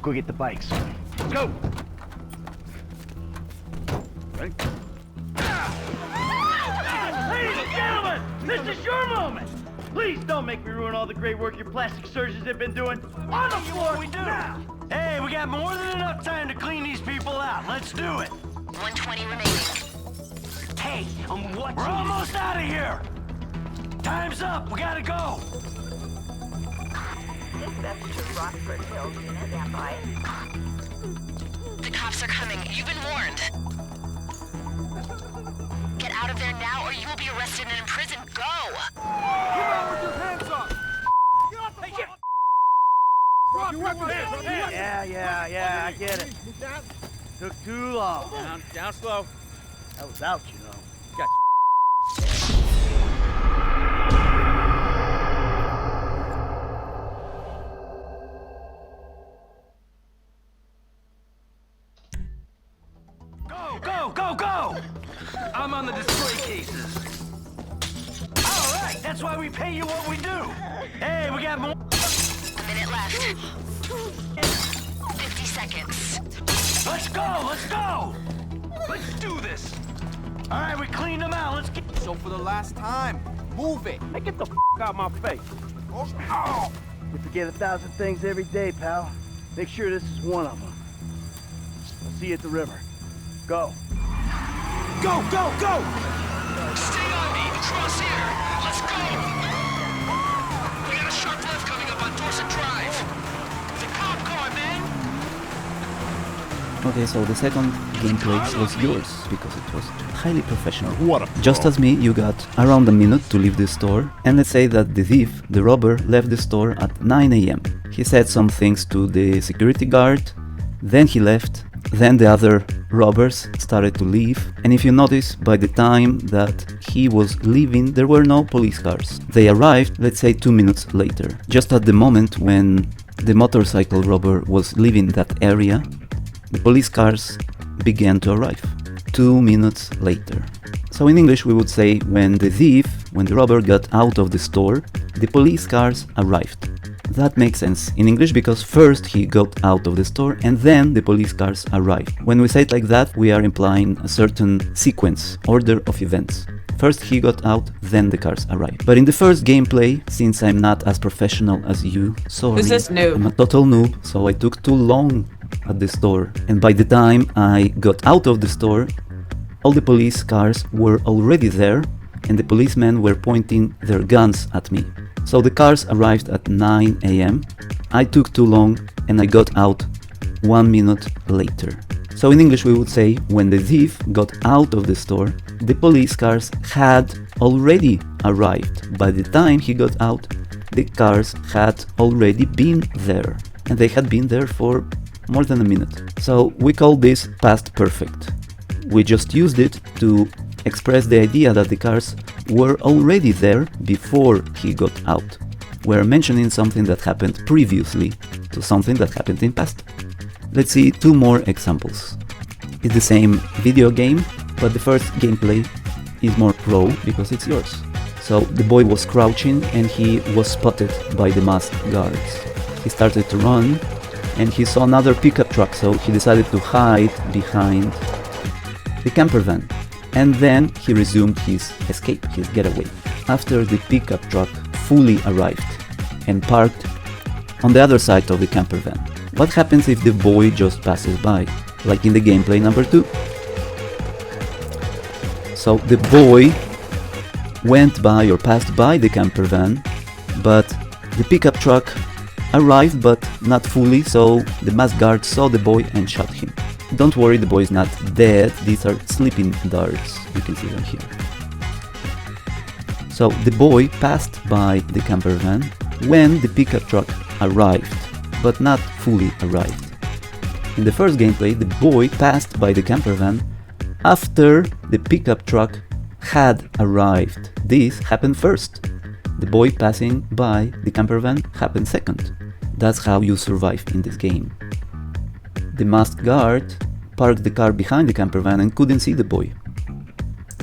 Go get the bikes. Let's go! Ready? Ladies and gentlemen, this is your moment! Please don't make me ruin all the great work your plastic surgeons have been doing. On the floor, we do! Now. Hey, we got more than enough time to clean these people out. Let's do it. 120 remaining. Hey, we're almost out of here. Time's up. We gotta go. Dispatch to Rockford Hills unit, stand by. The cops are coming. You've been warned. Get out of there now or you will be arrested and imprisoned. Go! Get out with your hands up! Get off the floor! Drop your weapons! Yeah, I get it. Took too long. Down slow. I was out, you know. Got Go! I'm on the display cases. All right, that's why we pay you what we do. Hey, we got more. A minute left. 50 seconds. Let's go! Let's do this. All right, we cleaned them out. Let's get. So for the last time, move it. Hey, get the out my face. Oh. You forget 1,000 things every day, pal. Make sure this is one of them. I'll see you at the river. Go. Go! Stay on me, across here. Let's go. We got a sharp left coming up on Dorset Drive. The cop car, man. Okay, so the second gameplay was yours because it was highly professional. Just as me, you got around a minute to leave the store, and let's say that the thief, the robber, left the store at 9 AM. He said some things to the security guard, then he left. Then the other robbers started to leave, and if you notice, by the time that he was leaving, there were no police cars. They arrived, let's say 2 minutes later. Just at the moment when the motorcycle robber was leaving that area, the police cars began to arrive. 2 minutes later. So in English we would say when the robber got out of the store, the police cars arrived. That makes sense in English because first he got out of the store and then the police cars arrived. When we say it like that, we are implying a certain sequence, order of events. First he got out, then the cars arrived. But in the first gameplay, since I'm not as professional as you, sorry, Who's this noob? I'm a total noob, so I took too long at the store. And by the time I got out of the store, all the police cars were already there and the policemen were pointing their guns at me. So the cars arrived at 9 AM, I took too long and I got out 1 minute later. So in English we would say when the thief got out of the store, the police cars had already arrived. By the time he got out, the cars had already been there, and they had been there for more than a minute. So we call this past perfect. We just used it to express the idea that the cars were already there before he got out. We're mentioning something that happened previously to something that happened in past. Let's see 2 more examples. It's the same video game, but the first gameplay is more pro because it's yours. So the boy was crouching and he was spotted by the masked guards. He started to run and he saw another pickup truck, so he decided to hide behind the camper van. And then he resumed his escape, his getaway. After the pickup truck fully arrived and parked on the other side of the camper van, what happens if the boy just passes by, like in the gameplay number 2? So the boy went by or passed by the camper van, but the pickup truck arrived but not fully, so the masked guard saw the boy and shot him. Don't worry, the boy is not dead, these are sleeping darts, you can see them here. So the boy passed by the camper van when the pickup truck arrived, but not fully arrived. In the first gameplay, the boy passed by the camper van after the pickup truck had arrived. This happened first. The boy passing by the camper van happened second. That's how you survive in this game. The masked guard parked the car behind the camper van and couldn't see the boy.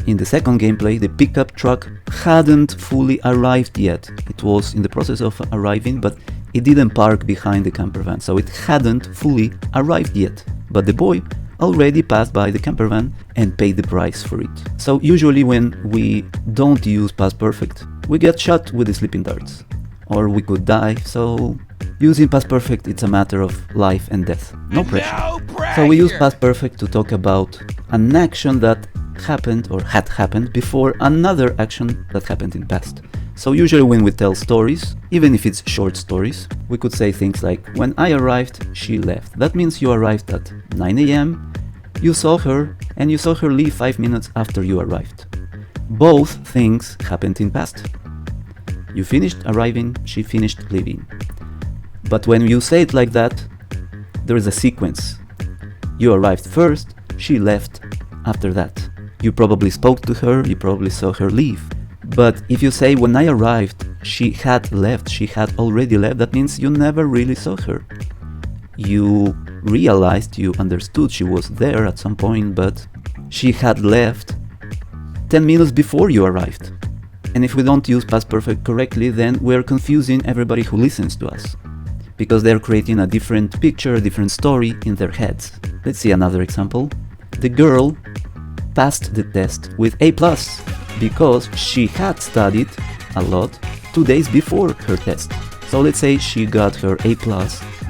In the second gameplay, the pickup truck hadn't fully arrived yet. It was in the process of arriving, but it didn't park behind the camper van, so it hadn't fully arrived yet. But the boy already passed by the camper van and paid the price for it. So usually when we don't use past perfect, we get shot with the sleeping darts, or we could die. So using past perfect, it's a matter of life and death, no pressure. So we use past perfect to talk about an action that happened or had happened before another action that happened in past. So usually when we tell stories, even if it's short stories, we could say things like, when I arrived, she left. That means you arrived at 9 a.m, you saw her, and you saw her leave 5 minutes after you arrived. Both things happened in past. You finished arriving, she finished leaving. But when you say it like that, there is a sequence. You arrived first, she left after that. You probably spoke to her, you probably saw her leave. But if you say, when I arrived, she had left, she had already left, that means you never really saw her. You realized, you understood she was there at some point, but she had left 10 minutes before you arrived. And if we don't use past perfect correctly, then we're confusing everybody who listens to us, because they're creating a different picture, a different story in their heads. Let's see another example. The girl passed the test with A+, because she had studied a lot 2 days before her test. So let's say she got her A+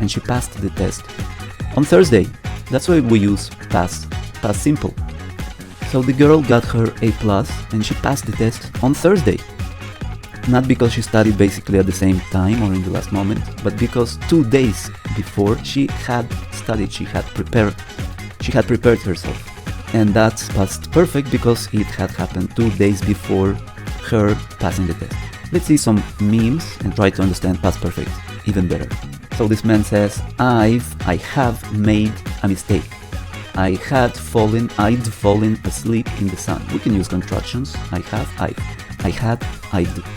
and she passed the test on Thursday. That's why we use past simple. So the girl got her A+ and she passed the test on Thursday. Not because she studied basically at the same time or in the last moment, but because 2 days before she had studied, she had prepared herself. And that's past perfect because it had happened 2 days before her passing the test. Let's see some memes and try to understand past perfect even better. So this man says, I have made a mistake. I'd fallen asleep in the sun. We can use contractions. I'd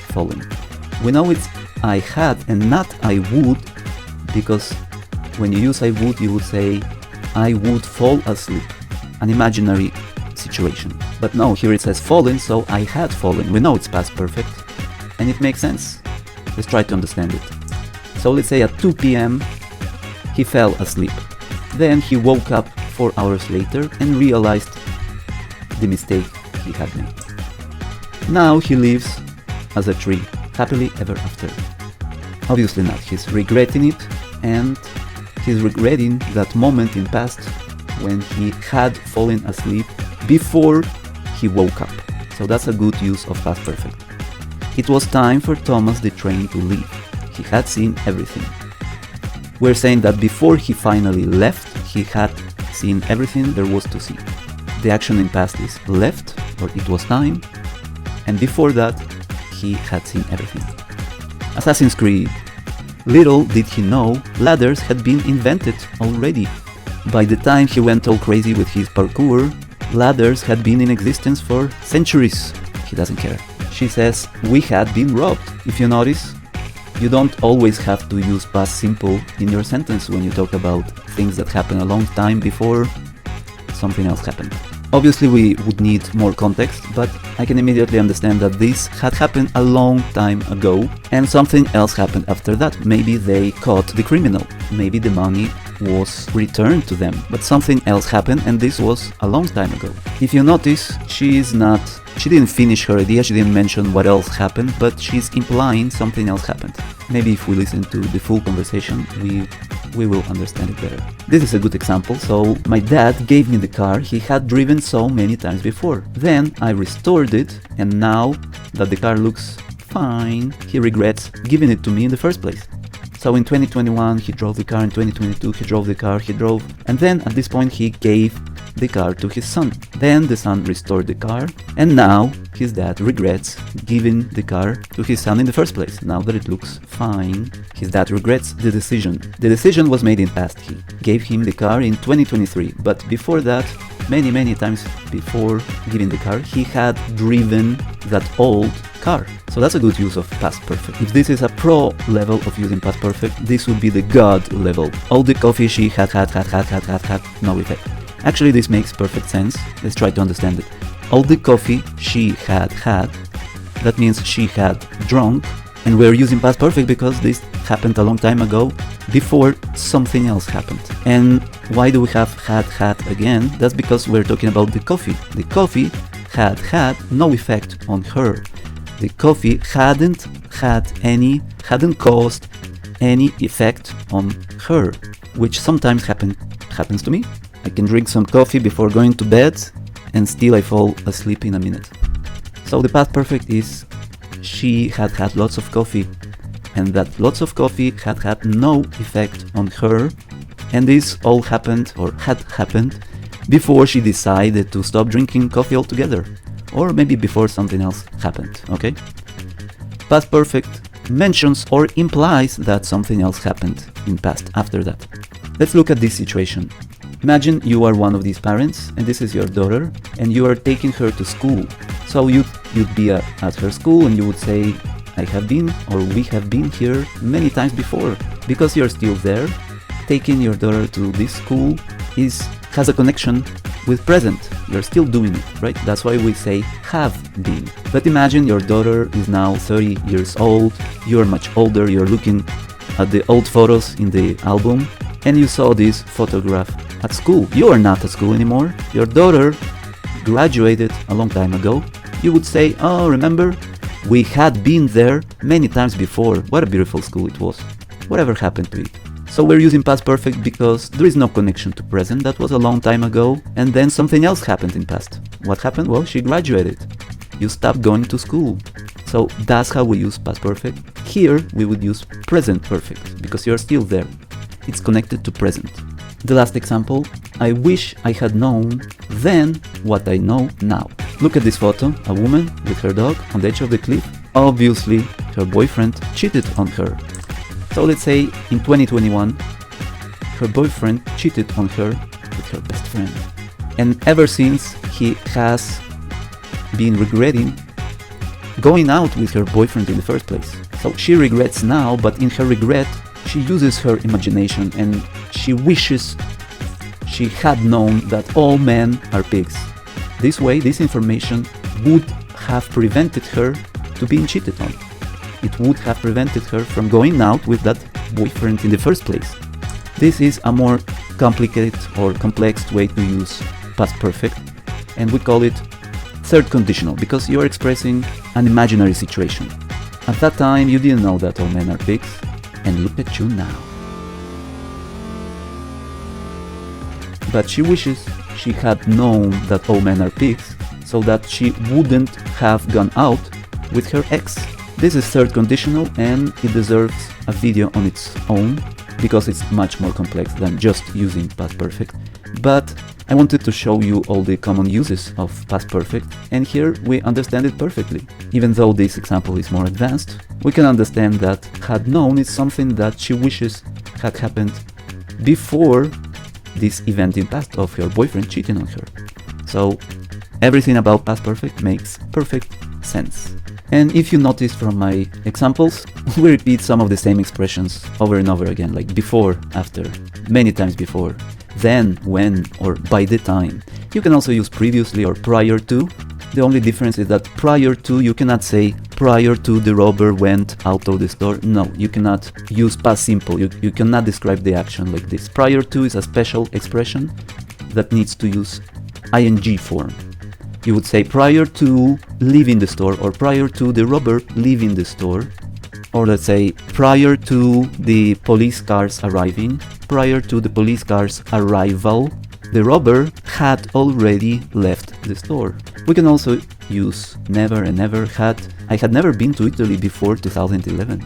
fallen. We know it's I had and not I would, because when you use I would, you would say I would fall asleep. An imaginary situation. But no, here it says fallen, so I had fallen. We know it's past perfect, and it makes sense. Let's try to understand it. So let's say at 2 p.m. he fell asleep. Then he woke up 4 hours later and realized the mistake he had made. Now he lives as a tree, happily ever after. Obviously not, he's regretting it, and he's regretting that moment in past when he had fallen asleep before he woke up. So that's a good use of past perfect. It was time for Thomas the train to leave. He had seen everything. We're saying that before he finally left, he had seen everything there was to see. The action in past is left, or it was time, and before that, he had seen everything. Assassin's Creed. Little did he know, ladders had been invented already. By the time he went all crazy with his parkour, ladders had been in existence for centuries. He doesn't care. She says, we had been robbed. If you notice, you don't always have to use past simple in your sentence when you talk about things that happened a long time before something else happened. Obviously we would need more context, but I can immediately understand that this had happened a long time ago and something else happened after that. Maybe they caught the criminal, maybe the money was returned to them, but something else happened and this was a long time ago. If you notice, she didn't finish her idea, she didn't mention what else happened, but she's implying something else happened. Maybe if we listen to the full conversation, we will understand it better. This is a good example. So my dad gave me the car he had driven so many times before. Then I restored it, and now that the car looks fine, he regrets giving it to me in the first place. So in 2021 he drove the car, in 2022 he drove the car, and then at this point he gave the car to his son. Then the son restored the car, and now his dad regrets giving the car to his son in the first place. Now that it looks fine, his dad regrets the decision. The decision was made in past. He gave him the car in 2023, but before that, many times before giving the car, he had driven that old car. So that's a good use of past perfect. If this is a pro level of using past perfect, this would be the god level. All the coffee she had, no effect. Actually, this makes perfect sense. Let's try to understand it. All the coffee she had, that means she had drunk, And we're using past perfect because this happened a long time ago, before something else happened. And why do we have had again? That's because we're talking about the coffee. The coffee had no effect on her. The coffee hadn't caused any effect on her, which sometimes happens to me. I can drink some coffee before going to bed and still I fall asleep in a minute. So the past perfect is she had lots of coffee, and that lots of coffee had no effect on her, and this all happened or had happened before she decided to stop drinking coffee altogether, or maybe before something else happened, okay? Past perfect mentions or implies that something else happened in past after that. Let's look at this situation. Imagine you are one of these parents and this is your daughter and you are taking her to school. So you'd be at her school and you would say, I have been or we have been here many times before. Because you're still there, taking your daughter to this school has a connection with present. You're still doing it, right? That's why we say have been. But imagine your daughter is now 30 years old, you're much older, you're looking at the old photos in the album and you saw this photograph at school. You are not at school anymore. Your daughter graduated a long time ago. You would say, oh, remember? We had been there many times before. What a beautiful school it was. Whatever happened to it? So we're using past perfect because there is no connection to present. That was a long time ago. And then something else happened in past. What happened? Well, she graduated. You stopped going to school. So that's how we use past perfect. Here we would use present perfect because you're still there. It's connected to present. The last example, I wish I had known then what I know now. Look at this photo, a woman with her dog on the edge of the cliff. Obviously, her boyfriend cheated on her. So let's say in 2021, her boyfriend cheated on her with her best friend. And ever since, he has been regretting going out with her boyfriend in the first place. So she regrets now, but in her regret, she uses her imagination and she wishes she had known that all men are pigs. This way, this information would have prevented her to being cheated on. It would have prevented her from going out with that boyfriend in the first place. This is a more complicated or complex way to use past perfect, and we call it third conditional because you're expressing an imaginary situation. At that time, you didn't know that all men are pigs, and look at you now. But she wishes she had known that all men are pigs, so that she wouldn't have gone out with her ex. This is third conditional and it deserves a video on its own because it's much more complex than just using past perfect. But I wanted to show you all the common uses of past perfect, and here we understand it perfectly. Even though this example is more advanced, we can understand that had known is something that she wishes had happened before this event in past of her boyfriend cheating on her. So everything about past perfect makes perfect sense. And if you notice from my examples, we repeat some of the same expressions over and over again, like before, after, many times before, then, when, or by the time. You can also use previously or prior to. The only difference is that prior to, you cannot say prior to the robber went out of the store. No, you cannot use past simple. You cannot describe the action like this. Prior to is a special expression that needs to use ing form. You would say prior to leaving the store or prior to the robber leaving the store. Or let's say prior to the police cars arriving, prior to the police cars arrival, the robber had already left the store. We can also use never and never had. I had never been to Italy before 2011.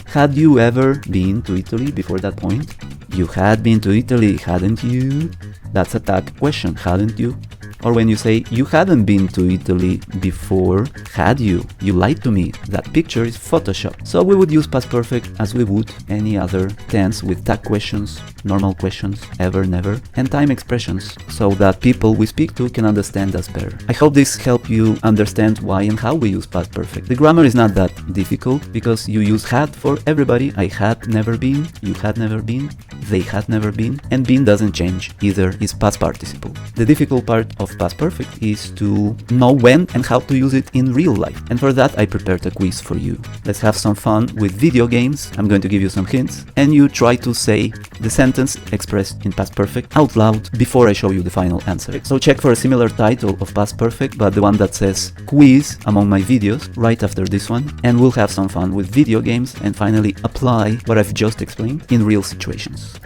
Had you ever been to Italy before that point? You had been to Italy, hadn't you? That's a tag question, hadn't you? Or when you say, you hadn't been to Italy before, had you? You lied to me. That picture is Photoshop. So we would use past perfect as we would any other tense with tag questions, normal questions, ever, never, and time expressions, so that people we speak to can understand us better. I hope this helped you understand why and how we use past perfect. The grammar is not that difficult because you use had for everybody. I had never been, you had never been, they had never been, and been doesn't change, either is past participle. The difficult part of of Past Perfect is to know when and how to use it in real life. And for that I prepared a quiz for you. Let's have some fun with video games. I'm going to give you some hints, and you try to say the sentence expressed in Past Perfect out loud before I show you the final answer. So check for a similar title of Past Perfect, but the one that says quiz among my videos right after this one, and we'll have some fun with video games and finally apply what I've just explained in real situations.